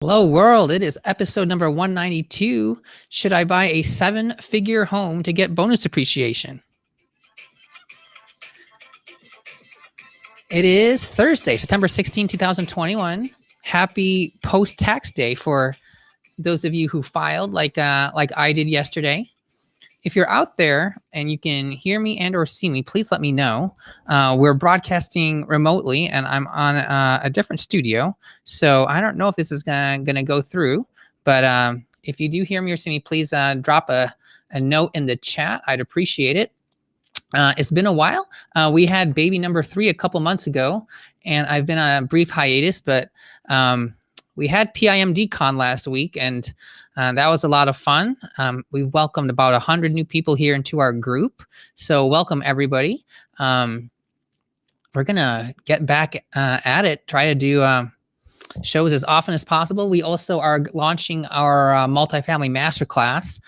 Hello world, it is episode number 192. Should I buy a 7-figure home to get bonus depreciation? It is Thursday, September 16, 2021. Happy post-tax day for those of you who filed like I did yesterday. If you're out there and you can hear me and or see me, please let me know. We're broadcasting remotely and I'm on a different studio. So I don't know if this is going to go through, but if you do hear me or see me, please drop a note in the chat. I'd appreciate it. It's been a while. We had baby number 3 a couple months ago, and I've been on a brief hiatus, but we had PIMD Con last week, and that was a lot of fun. We've welcomed about 100 new people here into our group, so welcome everybody. We're gonna get back at it, try to do shows as often as possible. We also are launching our multifamily masterclass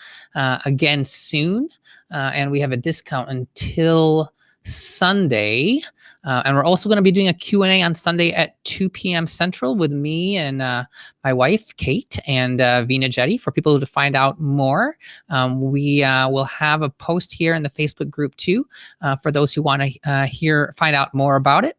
again soon, and we have a discount until Sunday. And we're also going to be doing a Q&A on Sunday at 2 p.m. Central with me and my wife, Kate, and Vina Jetty for people to find out more. We will have a post here in the Facebook group too for those who want to find out more about it.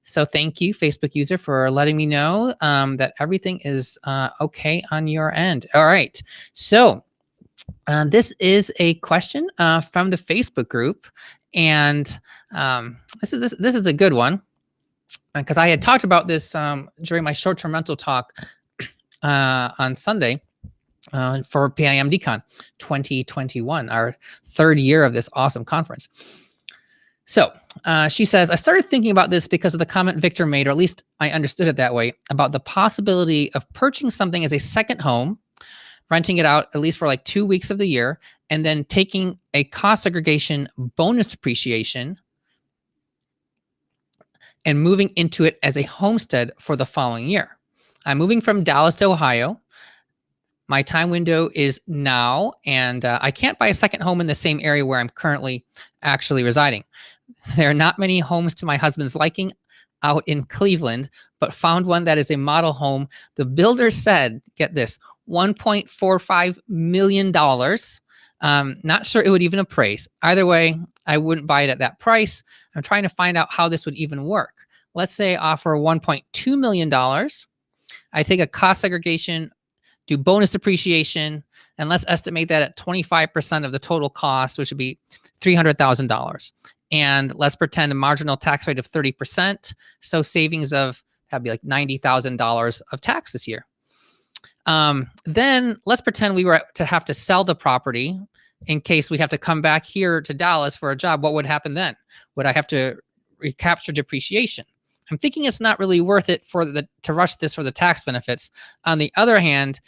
So thank you, Facebook user, for letting me know that everything is okay on your end. All right. So this is a question from the Facebook group. And this is a good one because I had talked about this during my short-term rental talk on Sunday for PIMDCon 2021, our 3rd year of this awesome conference. So she says, I started thinking about this because of the comment Victor made, or at least I understood it that way, about the possibility of purchasing something as a second home, renting it out at least for like 2 weeks of the year, and then taking a cost segregation bonus depreciation and moving into it as a homestead for the following year. I'm moving from Dallas to Ohio. My time window is now, and I can't buy a second home in the same area where I'm currently actually residing. There are not many homes to my husband's liking out in Cleveland, but found one that is a model home. The builder said, get this, $1.45 million. Not sure it would even appraise. Either way, I wouldn't buy it at that price. I'm trying to find out how this would even work. Let's say I offer $1.2 million. I take a cost segregation, do bonus depreciation, and let's estimate that at 25% of the total cost, which would be $300,000. And let's pretend a marginal tax rate of 30%. So savings of, that'd be like $90,000 of tax this year. Then let's pretend we were to have to sell the property in case we have to come back here to Dallas for a job. What would happen then? Would I have to recapture depreciation? I'm thinking it's not really worth it to rush this for the tax benefits. On the other hand,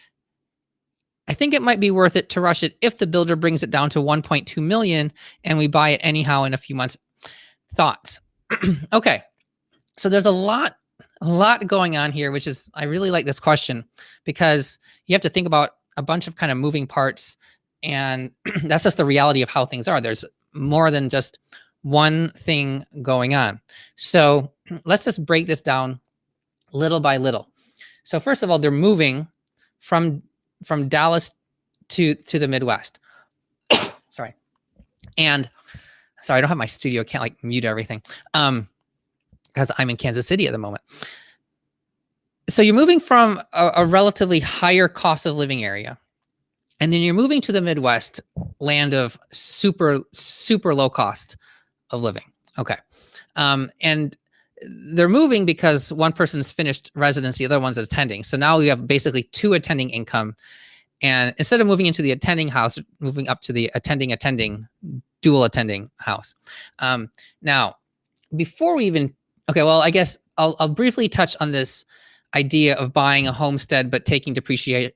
I think it might be worth it to rush it if the builder brings it down to 1.2 million and we buy it anyhow in a few months. Thoughts? Okay. So there's a lot going on here, which is, I really like this question because you have to think about a bunch of kind of moving parts, and that's just the reality of how things are. There's more than just one thing going on. So let's just break this down little by little. So first of all, they're moving from Dallas to the Midwest. Sorry. And sorry, I don't have my studio. I can't like mute everything. Because I'm in Kansas City at the moment. So you're moving from a relatively higher cost of living area, and then you're moving to the Midwest, land of super, super low cost of living. Okay. And they're moving because one person's finished residency, the other one's attending. So now you have basically 2 attending income. And instead of moving into the attending house, moving up to the attending, dual attending house. Now, before we even, okay, well, I guess I'll briefly touch on this idea of buying a homestead but taking depreciation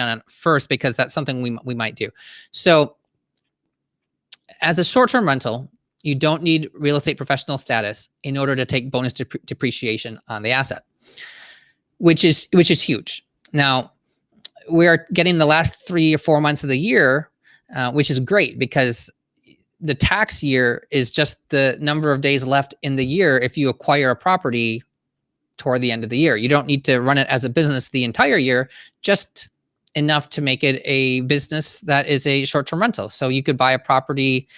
on it first, because that's something we might do. So as a short-term rental, you don't need real estate professional status in order to take bonus depreciation on the asset, which is huge. Now, we're getting the last 3 or 4 months of the year, which is great because the tax year is just the number of days left in the year if you acquire a property toward the end of the year. You don't need to run it as a business the entire year, just enough to make it a business that is a short-term rental. So you could buy a property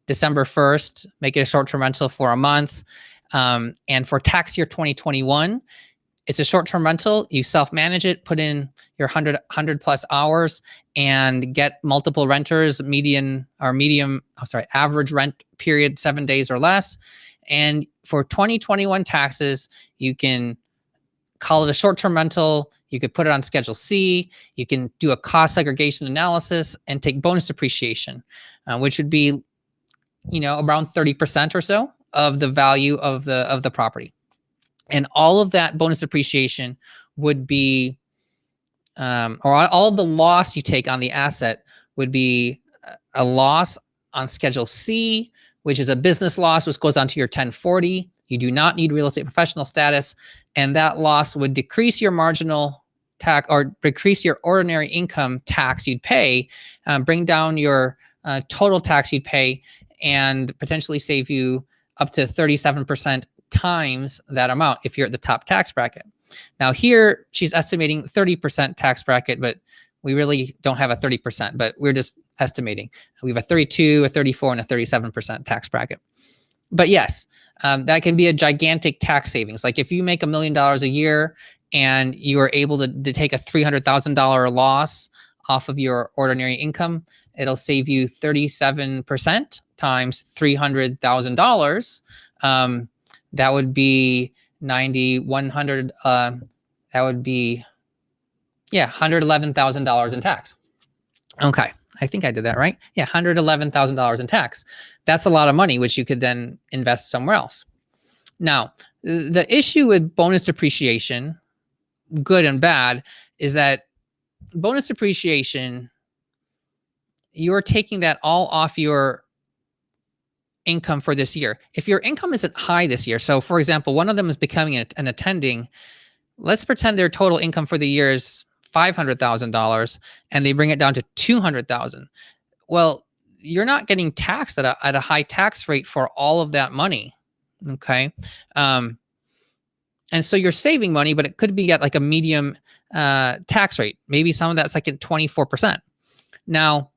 December 1st, make it a short-term rental for a month. And for tax year 2021, it's a short-term rental. You self-manage it, put in your 100 plus hours, and get multiple renters, average rent period 7 days or less. And for 2021 taxes, you can call it a short-term rental. You could put it on Schedule C. You can do a cost segregation analysis and take bonus depreciation, which would be, around 30% or so of the value of the property. And all of that bonus depreciation would be, or all of the loss you take on the asset would be a loss on Schedule C, which is a business loss, which goes onto your 1040. You do not need real estate professional status. And that loss would decrease your marginal tax or decrease your ordinary income tax you'd pay, bring down your total tax you'd pay, and potentially save you up to 37% times that amount if you're at the top tax bracket. Now here, she's estimating 30% tax bracket, but we really don't have a 30%, but we're just estimating. We have a 32, a 34, and a 37% tax bracket. But yes, that can be a gigantic tax savings. Like if you make $1 million a year and you are able to take a $300,000 loss off of your ordinary income, it'll save you 37% times $300,000. That would be 100. That would be, $111,000 in tax. Okay, I think I did that right. Yeah, $111,000 in tax. That's a lot of money, which you could then invest somewhere else. Now, the issue with bonus depreciation, good and bad, is that bonus depreciation, you're taking that all off your income for this year. If your income isn't high this year, so for example, one of them is becoming an attending, let's pretend their total income for the year is $500,000 and they bring it down to $200,000. Well, you're not getting taxed at a high tax rate for all of that money. Okay. And so you're saving money, but it could be at like a medium tax rate. Maybe some of that's like at 24%. Now,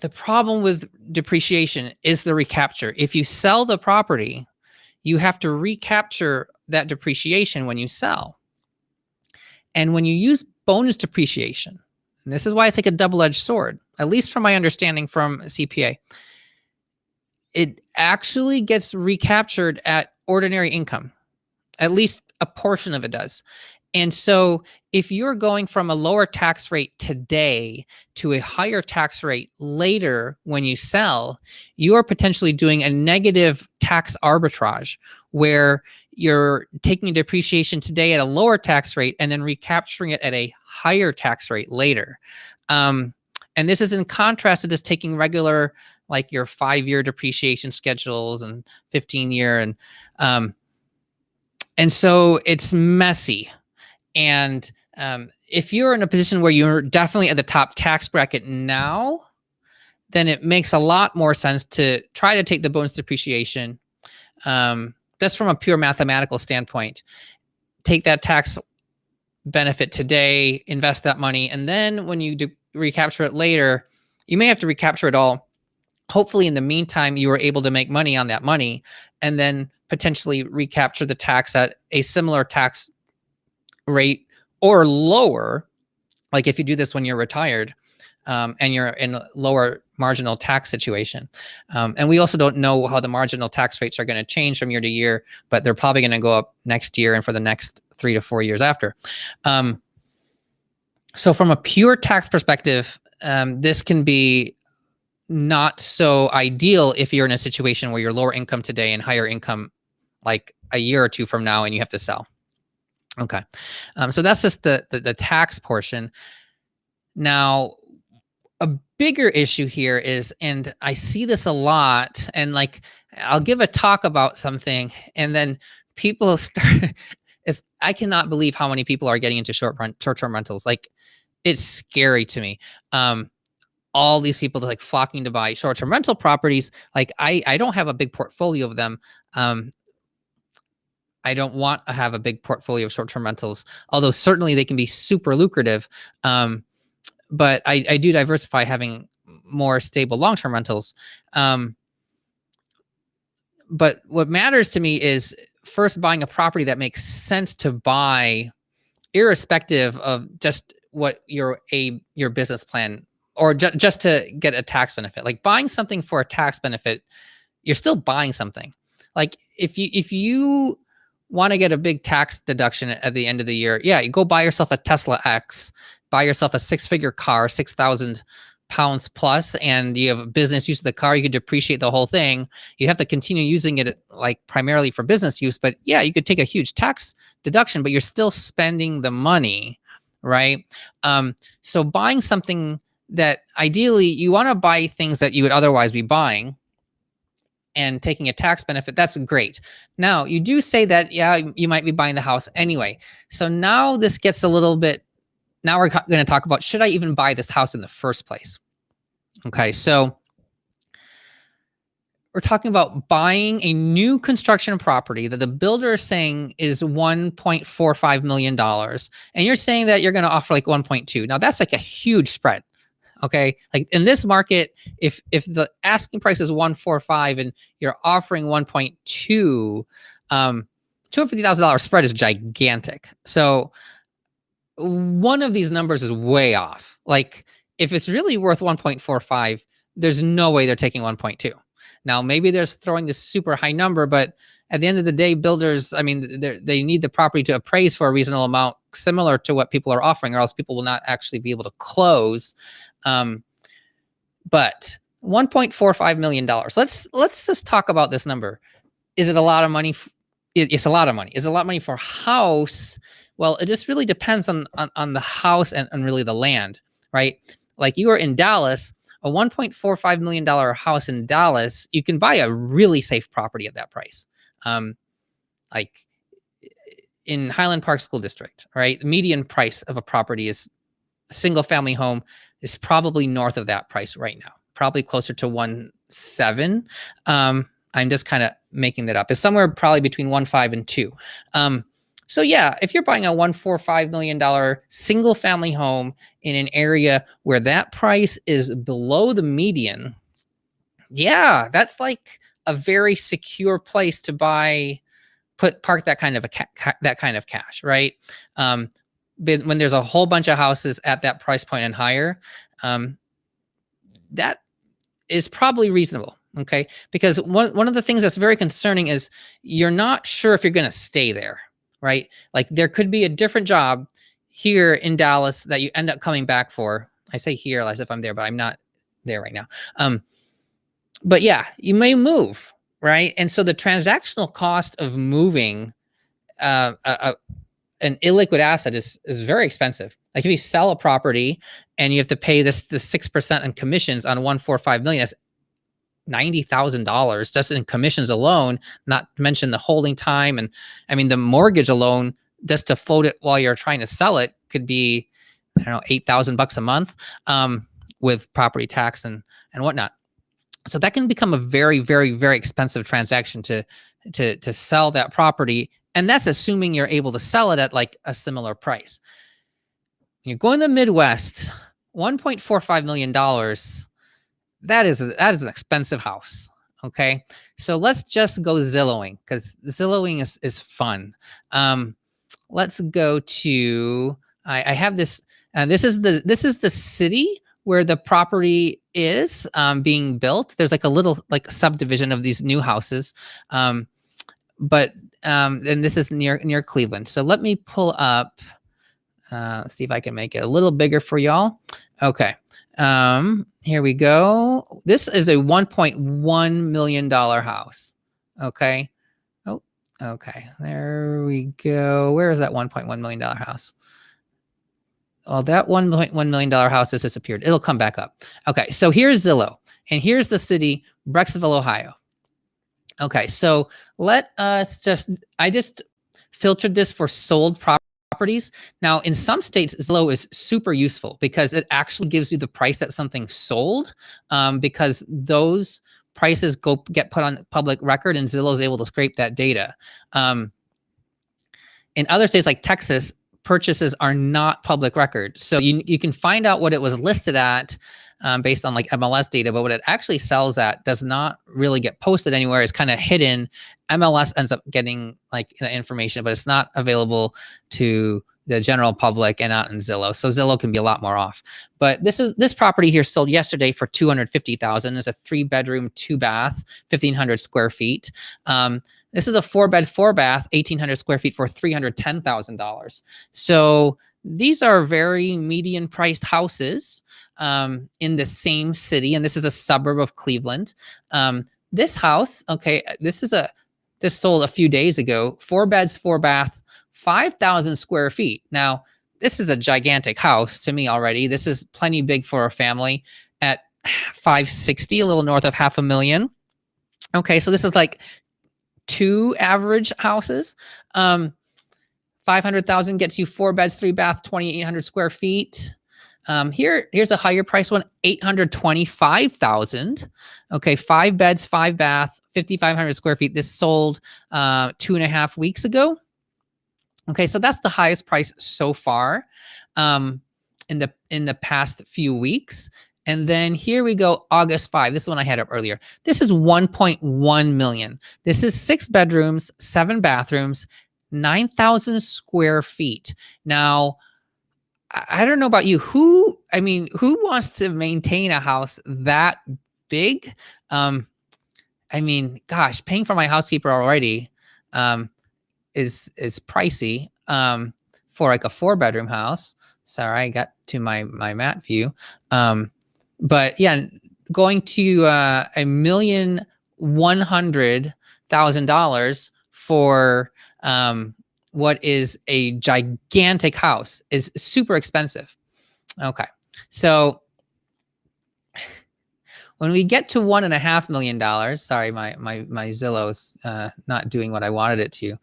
the problem with depreciation is the recapture. If you sell the property, you have to recapture that depreciation when you sell. And when you use bonus depreciation, and this is why it's like a double-edged sword, at least from my understanding from CPA, it actually gets recaptured at ordinary income. At least a portion of it does. And so if you're going from a lower tax rate today to a higher tax rate later when you sell, you are potentially doing a negative tax arbitrage where you're taking depreciation today at a lower tax rate and then recapturing it at a higher tax rate later. And this is in contrast to just taking regular, like your 5-year depreciation schedules and 15-year. And so it's messy. And if you're in a position where you're definitely at the top tax bracket now, then it makes a lot more sense to try to take the bonus depreciation. Just from a pure mathematical standpoint, take that tax benefit today, invest that money, and then when you recapture it later, you may have to recapture it all. Hopefully, in the meantime, you were able to make money on that money and then potentially recapture the tax at a similar tax rate or lower. Like if you do this when you're retired and you're in a lower marginal tax situation. And we also don't know how the marginal tax rates are going to change from year to year, but they're probably going to go up next year and for the next 3 to 4 years after. So from a pure tax perspective, this can be not so ideal if you're in a situation where you're lower income today and higher income like a year or two from now and you have to sell. Okay. So that's just the tax portion. Now, a bigger issue here is, and I see this a lot, and like I'll give a talk about something and then people start, I cannot believe how many people are getting into short-term rentals. Like it's scary to me. All these people are like flocking to buy short-term rental properties. Like I don't have a big portfolio of them. I don't want to have a big portfolio of short-term rentals, although certainly they can be super lucrative. But I do diversify, having more stable long-term rentals. But what matters to me is first buying a property that makes sense to buy, irrespective of just what your business plan, or just to get a tax benefit. Like buying something for a tax benefit, you're still buying something. Like if you want to get a big tax deduction at the end of the year, yeah, you go buy yourself a Tesla X, buy yourself a 6-figure car, 6,000 pounds plus, and you have a business use of the car, you could depreciate the whole thing. You have to continue using it like primarily for business use, but yeah, you could take a huge tax deduction, but you're still spending the money, right? So buying something that ideally you want to buy things that you would otherwise be buying and taking a tax benefit, that's great. Now, you do say that, yeah, you might be buying the house anyway. So now this gets a little bit, now we're going to talk about, should I even buy this house in the first place? Okay, so we're talking about buying a new construction property that the builder is saying is $1.45 million. And you're saying that you're going to offer like 1.2. Now that's like a huge spread. Okay. Like in this market, if the asking price is 145 and you're offering 1.2, $250,000 spread is gigantic. So one of these numbers is way off. Like if it's really worth 1.45, there's no way they're taking 1.2. Now, maybe they're throwing this super high number, but at the end of the day, builders, I mean, they need the property to appraise for a reasonable amount, similar to what people are offering, or else people will not actually be able to close. But $1.45 million. Let's just talk about this number. Is it a lot of money? It's a lot of money. Is it a lot of money for a house? Well, it just really depends on the house and really the land, right? Like you are in Dallas, a $1.45 million house in Dallas, you can buy a really safe property at that price. Like in Highland Park School District, right? The median price of a property is a single family home is probably north of that price right now, probably closer to 1.7. I'm just kind of making that up. It's somewhere probably between 1.5 and 2. So yeah, if you're buying a $1.45 million single family home in an area where that price is below the median, yeah, that's like a very secure place to park that kind of cash, right? When there's a whole bunch of houses at that price point and higher, that is probably reasonable. Okay, because one of the things that's very concerning is you're not sure if you're going to stay there, right? Like there could be a different job here in Dallas that you end up coming back for. I say here as if I'm there, but I'm not there right now. But yeah, you may move, right? And so the transactional cost of moving an illiquid asset is very expensive. Like if you sell a property and you have to pay the 6% in commissions on $1.45 million, that's $90,000 just in commissions alone, not to mention the holding time. And I mean, the mortgage alone, just to float it while you're trying to sell it, could be, I don't know, $8,000 a month, with property tax and whatnot. So that can become a very, very, very expensive transaction to sell that property. And that's assuming you're able to sell it at like a similar price. When you're going to the Midwest, $1.45 million, that is an expensive house. Okay. So let's just go Zillowing, because Zillowing is fun. Let's go to, I have this, this is the city where the property is being built. There's like a little like subdivision of these new houses. And this is near Cleveland. So let me pull up, let's see if I can make it a little bigger for y'all. Okay. Here we go. This is a $1.1 million house. Okay. Oh, okay. There we go. Where is that $1.1 million house? Oh, that $1.1 million house has disappeared. It'll come back up. Okay. So here's Zillow, and here's the city, Brecksville, Ohio. Okay. So I just filtered this for sold properties. Now, in some states, Zillow is super useful because it actually gives you the price that something's sold, because those prices get put on public record, and Zillow is able to scrape that data. in other states like Texas, purchases are not public record. So you can find out what it was listed at based on like MLS data, but what it actually sells at does not really get posted anywhere. It's kind of hidden. MLS ends up getting like the information, but it's not available to the general public and not in Zillow. So Zillow can be a lot more off. But this property here sold yesterday for $250,000. It's a 3-bedroom, 2-bath, 1,500 square feet. This is a 4-bed, 4-bath, 1,800 square feet for $310,000. So these are very median priced houses in the same city, and this is a suburb of Cleveland. This house, okay, this sold a few days ago, 4 beds, 4-bath, 5,000 square feet. Now, this is a gigantic house to me already. This is plenty big for a family at 560, a little north of $500,000. Okay, so this is like 2 average houses. 500,000 gets you 4 beds, 3-bath, 2,800 square feet. Here's a higher price one, 825,000. Okay, 5 beds, 5-bath, 5,500 square feet. This sold 2.5 weeks ago. Okay, so that's the highest price so far in the past few weeks. And then here we go, August 5. This is one I had up earlier. This is 1.1 million. This is 6 bedrooms, 7 bathrooms, 9,000 square feet. Now, I don't know about you. Who wants to maintain a house that big? I mean, gosh, paying for my housekeeper already is pricey for like a 4-bedroom house. Sorry, I got to my map view. But yeah, going to $1,100,000 for what is a gigantic house is super expensive. Okay, so when we get to $1.5 million, sorry, my Zillow's not doing what I wanted it to.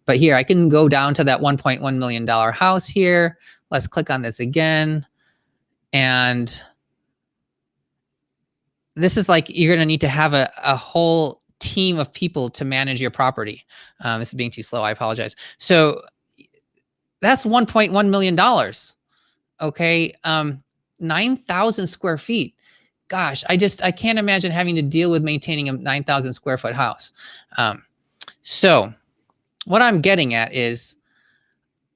But here I can go down to that $1.1 million house here. Let's click on this again. And this is like, you're gonna need to have a whole team of people to manage your property. This is being too slow, I apologize. So that's $1.1 million. Okay, 9,000 square feet. Gosh, I can't imagine having to deal with maintaining a 9,000 square foot house. So what I'm getting at is,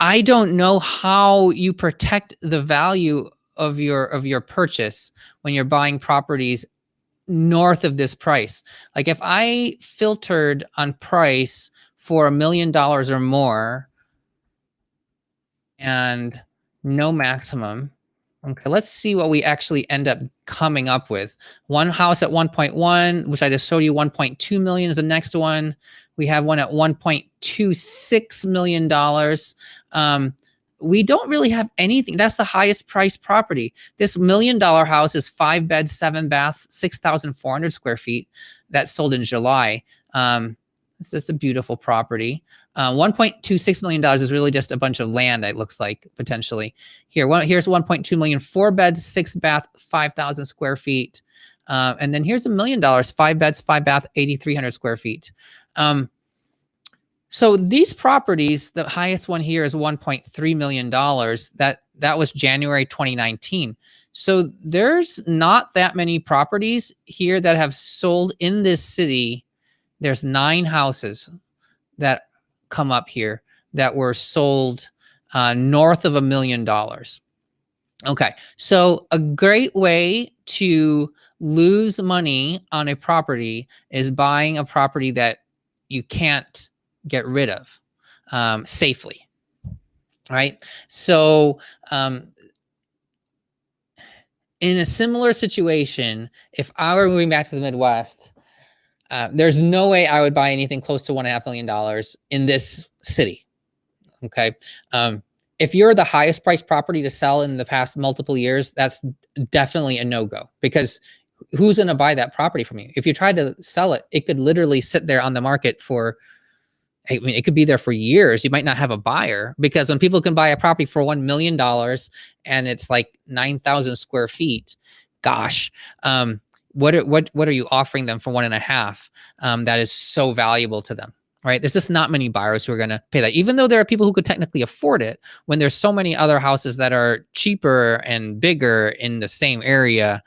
I don't know how you protect the value of your purchase when you're buying properties north of this price. Like if I filtered on price for $1 million or more and no maximum. Okay, let's see what we actually end up coming up with. One house at 1.1, which I just showed you, 1.2 million is the next one. We have one at $1.26 million. We don't really have anything. That's the highest priced property. This $1 million house is 5 beds, 7 baths, 6,400 square feet. That sold in July. This is a beautiful property. $1.26 million is really just a bunch of land, it looks like, potentially. Here's 1.2 million, 4 beds, 6 bath, 5,000 square feet. And then here's $1 million, 5 beds, 5 bath, 8,300 square feet. So these properties, the highest one here is $1.3 million. That was January 2019. So there's not that many properties here that have sold in this city. There's 9 houses that come up here that were sold north of $1 million. Okay, so a great way to lose money on a property is buying a property that you can't get rid of safely, right? So in a similar situation, if I were moving back to the Midwest, there's no way I would buy anything close to $1.5 million in this city. Okay. If you're the highest priced property to sell in the past multiple years, that's definitely a no-go, because who's going to buy that property from you? If you tried to sell it, it could literally sit there on the market for, I mean, it could be there for years. You might not have a buyer, because when people can buy a property for $1 million and it's like 9,000 square feet, gosh, what are you offering them for 1.5? That is so valuable to them, right? There's just not many buyers who are going to pay that, even though there are people who could technically afford it. When there's so many other houses that are cheaper and bigger in the same area,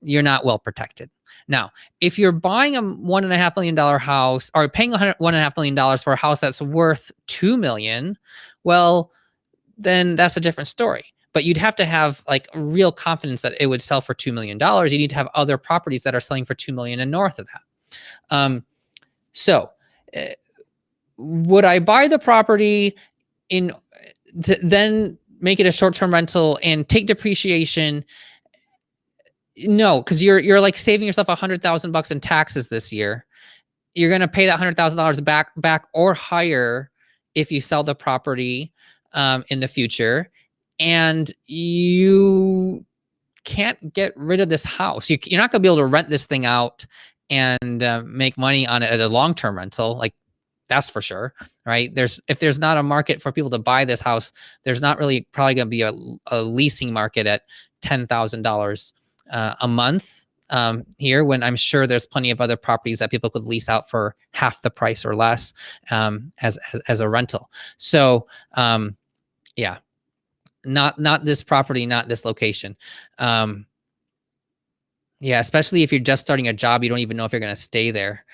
you're not well protected. Now, if you're buying a $1.5 million house or paying $1.5 million for a house that's worth $2 million, well, then that's a different story. But you'd have to have like real confidence that it would sell for $2 million. You need to have other properties that are selling for $2 million and north of that. So would I buy the property then make it a short-term rental and take depreciation? No, because you're like saving yourself $100,000 in taxes this year. You're going to pay that $100,000 back or higher if you sell the property in the future, and you can't get rid of this house. You're not going to be able to rent this thing out and make money on it as a long-term rental. Like, that's for sure, right? If there's not a market for people to buy this house, there's not really probably going to be a leasing market at $10,000 a month here, when I'm sure there's plenty of other properties that people could lease out for half the price or less as a rental. So yeah, not this property, not this location. Yeah, especially if you're just starting a job, you don't even know if you're going to stay there.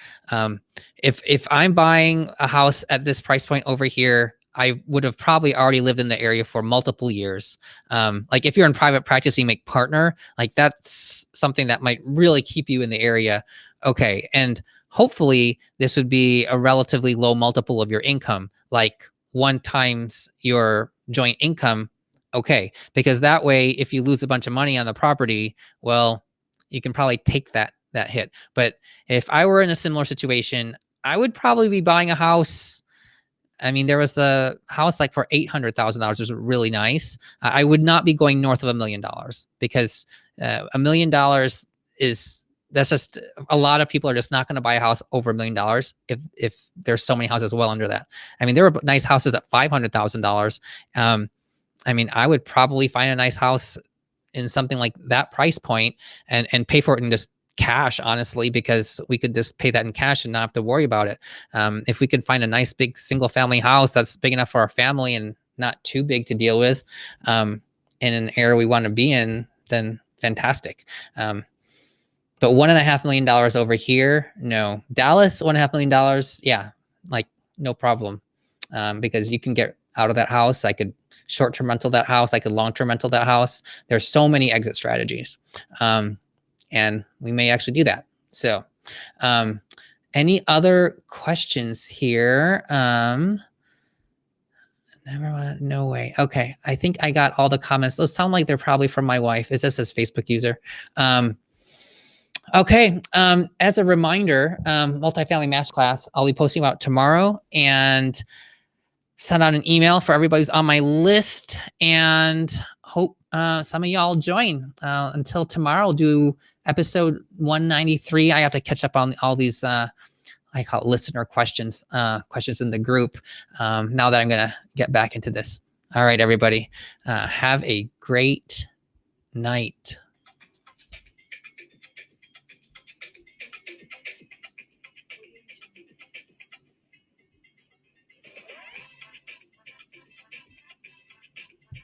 If I'm buying a house at this price point over here, I would have probably already lived in the area for multiple years. Like if you're in private practice, you make partner, like that's something that might really keep you in the area. Okay. And hopefully this would be a relatively low multiple of your income, like 1 times your joint income. Okay. Because that way, if you lose a bunch of money on the property, well, you can probably take that hit. But if I were in a similar situation, I would probably be buying a house. I mean, there was a house like for $800,000. It was really nice. I would not be going north of $1 million, because $1 million that's just, a lot of people are just not going to buy a house over $1 million if there's so many houses well under that. I mean, there were nice houses at $500,000. I mean, I would probably find a nice house in something like that price point and pay for it in just cash, honestly, because we could just pay that in cash and not have to worry about it. If we could find a nice big single family house that's big enough for our family and not too big to deal with in an area we want to be in, then fantastic. But $1.5 million over here, no. Dallas, $1.5 million, yeah, like no problem, because you can get out of that house. I could short-term rental that house. I could long-term rental that house. There's so many exit strategies. And we may actually do that. So any other questions here? No way. Okay. I think I got all the comments. Those sound like they're probably from my wife. Is this his Facebook user? Okay. As a reminder, multifamily masterclass, I'll be posting about tomorrow, and send out an email for everybody who's on my list, and hope some of y'all join. Until tomorrow, I'll do episode 193. I have to catch up on all these, I call it listener questions in the group, now that I'm going to get back into this. All right, everybody, have a great night.